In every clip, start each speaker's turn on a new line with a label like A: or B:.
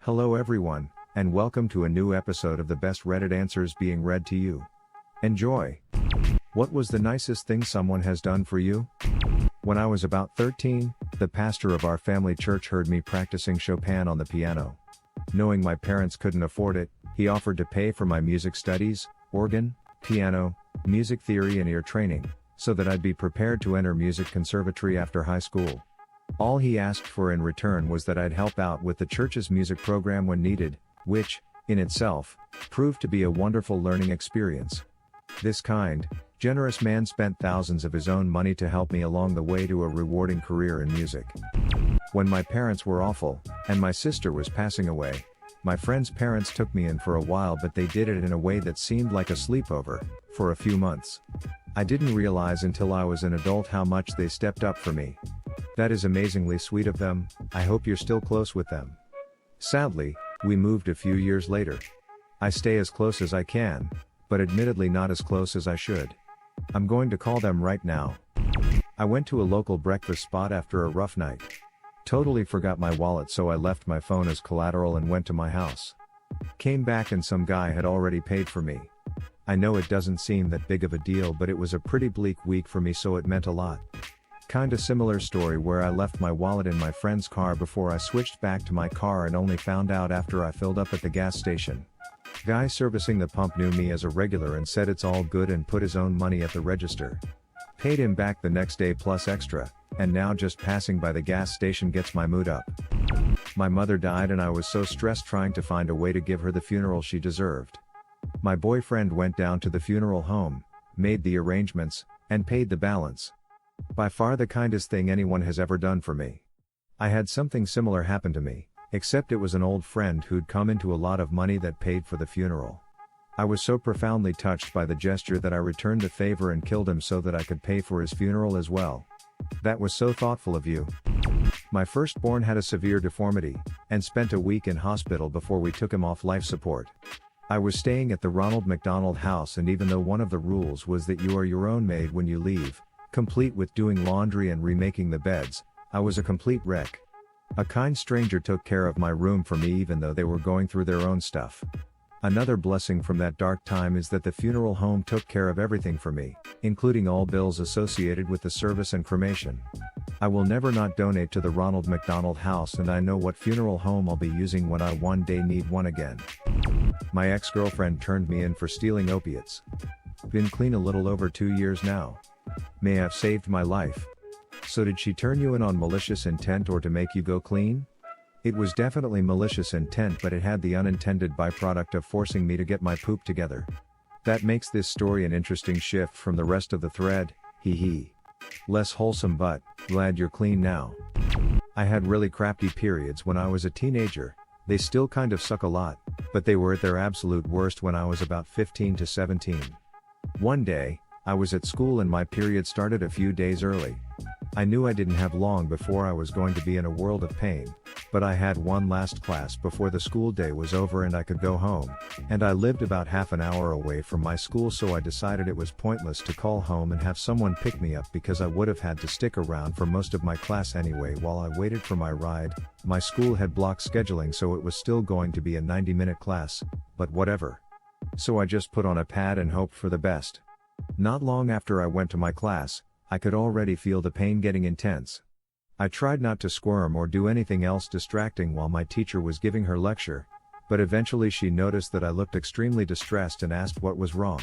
A: Hello everyone, and welcome to a new episode of the best Reddit answers being read to you. Enjoy! What was the nicest thing someone has done for you? When I was about 13, the pastor of our family church heard me practicing Chopin on the piano. Knowing my parents couldn't afford it, he offered to pay for my music studies, organ, piano, music theory and ear training, so that I'd be prepared to enter music conservatory after high school. All he asked for in return was that I'd help out with the church's music program when needed, which, in itself, proved to be a wonderful learning experience. This kind, generous man spent thousands of his own money to help me along the way to a rewarding career in music. When my parents were awful, and my sister was passing away, my friend's parents took me in for a while, but they did it in a way that seemed like a sleepover, for a few months. I didn't realize until I was an adult how much they stepped up for me. That is amazingly sweet of them. I hope you're still close with them. Sadly, we moved a few years later. I stay as close as I can, but admittedly not as close as I should. I'm going to call them right now. I went to a local breakfast spot after a rough night. Totally forgot my wallet, so I left my phone as collateral and went to my house. Came back and some guy had already paid for me. I know it doesn't seem that big of a deal, but it was a pretty bleak week for me, so it meant a lot. Kinda similar story where I left my wallet in my friend's car before I switched back to my car and only found out after I filled up at the gas station. Guy servicing the pump knew me as a regular and said it's all good and put his own money at the register. Paid him back the next day plus extra, and now just passing by the gas station gets my mood up. My mother died and I was so stressed trying to find a way to give her the funeral she deserved. My boyfriend went down to the funeral home, made the arrangements, and paid the balance. By far the kindest thing anyone has ever done for me. I had something similar happen to me, except it was an old friend who'd come into a lot of money that paid for the funeral. I was so profoundly touched by the gesture that I returned the favor and killed him so that I could pay for his funeral as well. That was so thoughtful of you. My firstborn had a severe deformity, and spent a week in hospital before we took him off life support. I was staying at the McDonald house, and even though one of the rules was that you are your own maid when you leave, complete with doing laundry and remaking the beds, I was a complete wreck. A kind stranger took care of my room for me even though they were going through their own stuff. Another blessing from that dark time is that the funeral home took care of everything for me, including all bills associated with the service and cremation. I will never not donate to the McDonald house, and I know what funeral home I'll be using when I one day need one again. My ex-girlfriend turned me in for stealing opiates. Been clean a little over 2 years now. May have saved my life. So did she turn you in on malicious intent or to make you go clean? It was definitely malicious intent, but it had the unintended byproduct of forcing me to get my poop together. That makes this story an interesting shift from the rest of the thread, hee hee. Less wholesome, but glad you're clean now. I had really crappy periods when I was a teenager. They still kind of suck a lot, but they were at their absolute worst when I was about 15 to 17. One day, I was at school and my period started a few days early. I knew I didn't have long before I was going to be in a world of pain, but I had one last class before the school day was over and I could go home, and I lived about half an hour away from my school, so I decided it was pointless to call home and have someone pick me up because I would have had to stick around for most of my class anyway while I waited for my ride. My school had block scheduling, so it was still going to be a 90-minute class, but whatever. So I just put on a pad and hoped for the best. Not long after I went to my class, I could already feel the pain getting intense. I tried not to squirm or do anything else distracting while my teacher was giving her lecture, but eventually she noticed that I looked extremely distressed and asked what was wrong.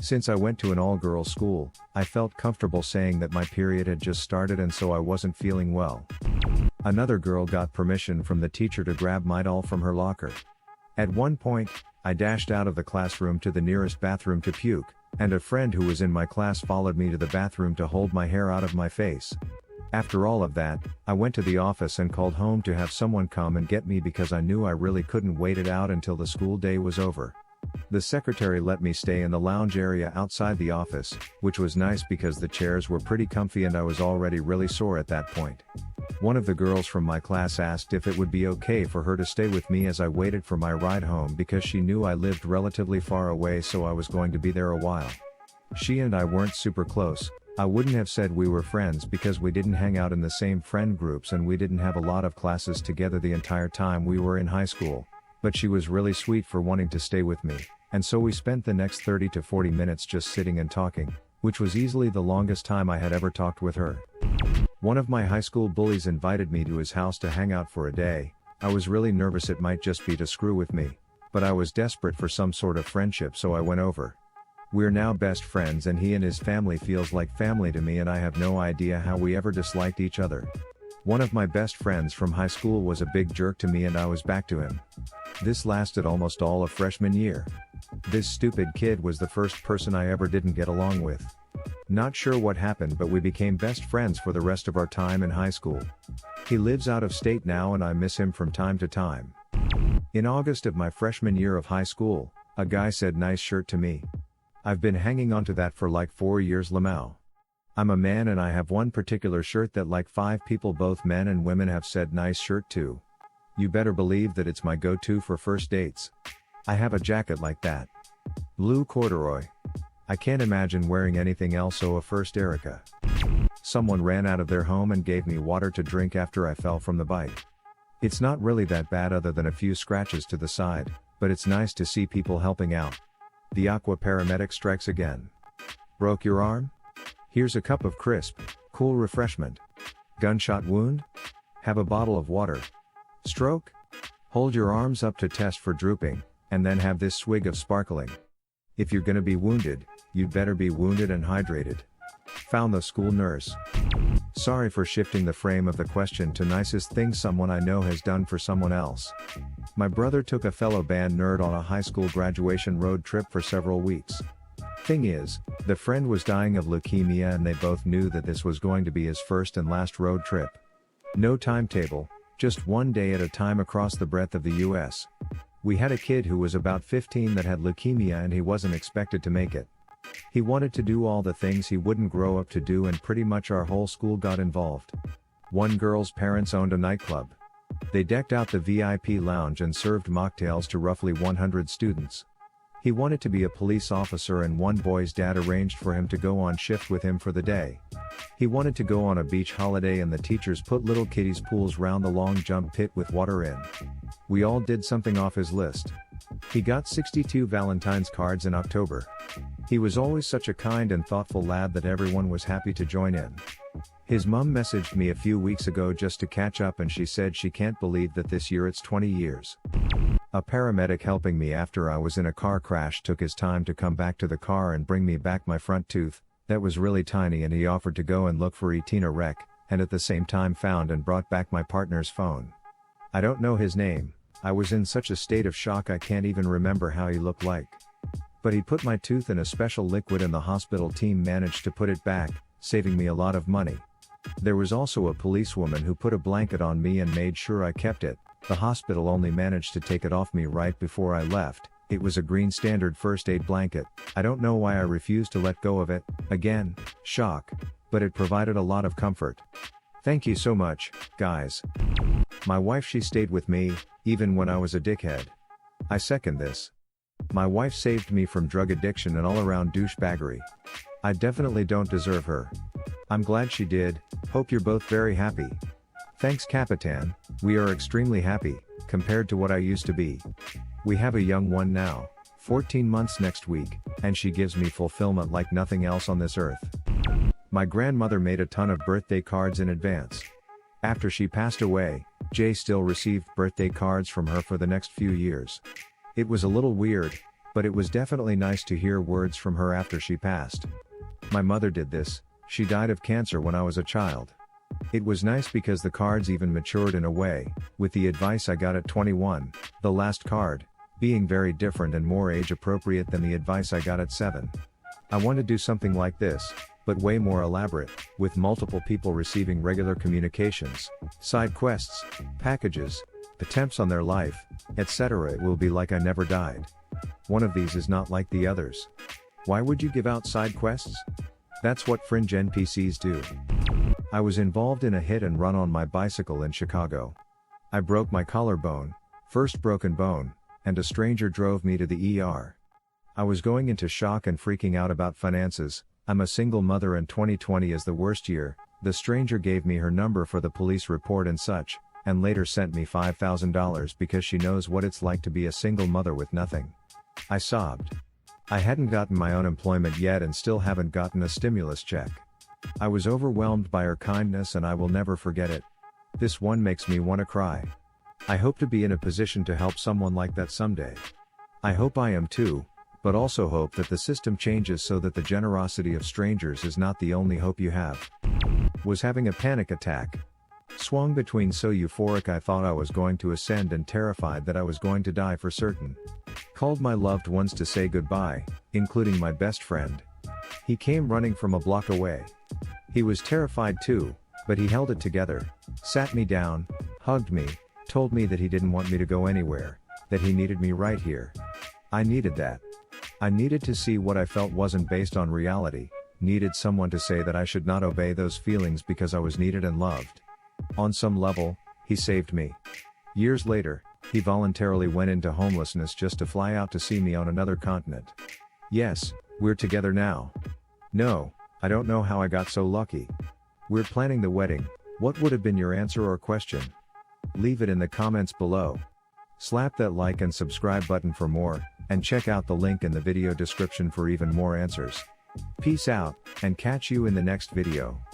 A: Since I went to an all-girls school, I felt comfortable saying that my period had just started and so I wasn't feeling well. Another girl got permission from the teacher to grab my doll from her locker. At one point, I dashed out of the classroom to the nearest bathroom to puke, and a friend who was in my class followed me to the bathroom to hold my hair out of my face. After all of that, I went to the office and called home to have someone come and get me because I knew I really couldn't wait it out until the school day was over. The secretary let me stay in the lounge area outside the office, which was nice because the chairs were pretty comfy and I was already really sore at that point. One of the girls from my class asked if it would be okay for her to stay with me as I waited for my ride home because she knew I lived relatively far away, so I was going to be there a while. She and I weren't super close, I wouldn't have said we were friends because we didn't hang out in the same friend groups and we didn't have a lot of classes together the entire time we were in high school, but she was really sweet for wanting to stay with me, and so we spent the next 30 to 40 minutes just sitting and talking, which was easily the longest time I had ever talked with her. One of my high school bullies invited me to his house to hang out for a day. I was really nervous it might just be to screw with me, but I was desperate for some sort of friendship, so I went over. We're now best friends and he and his family feels like family to me, and I have no idea how we ever disliked each other. One of my best friends from high school was a big jerk to me and I was back to him. This lasted almost all of freshman year. This stupid kid was the first person I ever didn't get along with. Not sure what happened, but we became best friends for the rest of our time in high school. He lives out of state now and I miss him from time to time. In August of my freshman year of high school, a guy said "nice shirt" to me. I've been hanging on to that for like 4 years. Lamau. I'm a man and I have one particular shirt that like 5 people, both men and women, have said "nice shirt" to. You better believe that it's my go-to for first dates. I have a jacket like that. Blue corduroy. I can't imagine wearing anything else. So a first Erica. Someone ran out of their home and gave me water to drink after I fell from the bike. It's not really that bad other than a few scratches to the side, but it's nice to see people helping out. The aqua paramedic strikes again. Broke your arm? Here's a cup of crisp, cool refreshment. Gunshot wound? Have a bottle of water. Stroke? Hold your arms up to test for drooping, and then have this swig of sparkling. If you're gonna be wounded, you'd better be wounded and hydrated. Found the school nurse. Sorry for shifting the frame of the question to nicest thing someone I know has done for someone else. My brother took a fellow band nerd on a high school graduation road trip for several weeks. Thing is, the friend was dying of leukemia and they both knew that this was going to be his first and last road trip. No timetable, just one day at a time across the breadth of the US. We had a kid who was about 15 that had leukemia and he wasn't expected to make it. He wanted to do all the things he wouldn't grow up to do and pretty much our whole school got involved. One girl's parents owned a nightclub. They decked out the VIP lounge and served mocktails to roughly 100 students. He wanted to be a police officer and one boy's dad arranged for him to go on shift with him for the day. He wanted to go on a beach holiday and the teachers put little kiddies pools round the long jump pit with water in. We all did something off his list. He got 62 Valentine's cards in October. He was always such a kind and thoughtful lad that everyone was happy to join in. His mum messaged me a few weeks ago just to catch up and she said she can't believe that this year it's 20 years. A paramedic helping me after I was in a car crash took his time to come back to the car and bring me back my front tooth, that was really tiny, and he offered to go and look for Etina Rec, and at the same time found and brought back my partner's phone. I don't know his name, I was in such a state of shock I can't even remember how he looked like. But he put my tooth in a special liquid and the hospital team managed to put it back, saving me a lot of money. There was also a policewoman who put a blanket on me and made sure I kept it. The hospital only managed to take it off me right before I left. It was a green standard first aid blanket. I don't know why I refused to let go of it. Again, shock. But it provided a lot of comfort. Thank you so much, guys. My wife, she stayed with me, even when I was a dickhead. I second this. My wife saved me from drug addiction and all around douchebaggery. I definitely don't deserve her. I'm glad she did. Hope you're both very happy. Thanks, Capitan. We are extremely happy, compared to what I used to be. We have a young one now, 14 months next week, and she gives me fulfillment like nothing else on this earth. My grandmother made a ton of birthday cards in advance. After she passed away, Jay still received birthday cards from her for the next few years. It was a little weird, but it was definitely nice to hear words from her after she passed. My mother did this. She died of cancer when I was a child. It was nice because the cards even matured in a way, with the advice I got at 21, the last card, being very different and more age appropriate than the advice I got at 7. I want to do something like this, but way more elaborate, with multiple people receiving regular communications, side quests, packages, attempts on their life, etc. It will be like I never died. One of these is not like the others. Why would you give out side quests? That's what fringe NPCs do. I was involved in a hit and run on my bicycle in Chicago. I broke my collarbone, first broken bone, and a stranger drove me to the ER. I was going into shock and freaking out about finances, I'm a single mother and 2020 is the worst year. The stranger gave me her number for the police report and such, and later sent me $5,000 because she knows what it's like to be a single mother with nothing. I sobbed. I hadn't gotten my own employment yet and still haven't gotten a stimulus check. I was overwhelmed by her kindness and I will never forget it. This one makes me want to cry. I hope to be in a position to help someone like that someday. I hope I am too, but also hope that the system changes so that the generosity of strangers is not the only hope you have. Was having a panic attack. Swung between so euphoric I thought I was going to ascend and terrified that I was going to die for certain. Called my loved ones to say goodbye, including my best friend. He came running from a block away. He was terrified too, but he held it together, sat me down, hugged me, told me that he didn't want me to go anywhere, that he needed me right here. I needed that. I needed to see what I felt wasn't based on reality, needed someone to say that I should not obey those feelings because I was needed and loved. On some level, he saved me. Years later, he voluntarily went into homelessness just to fly out to see me on another continent. Yes, we're together now. No, I don't know how I got so lucky. We're planning the wedding. What would have been your answer or question? Leave it in the comments below. Slap that like and subscribe button for more, and check out the link in the video description for even more answers. Peace out, and catch you in the next video.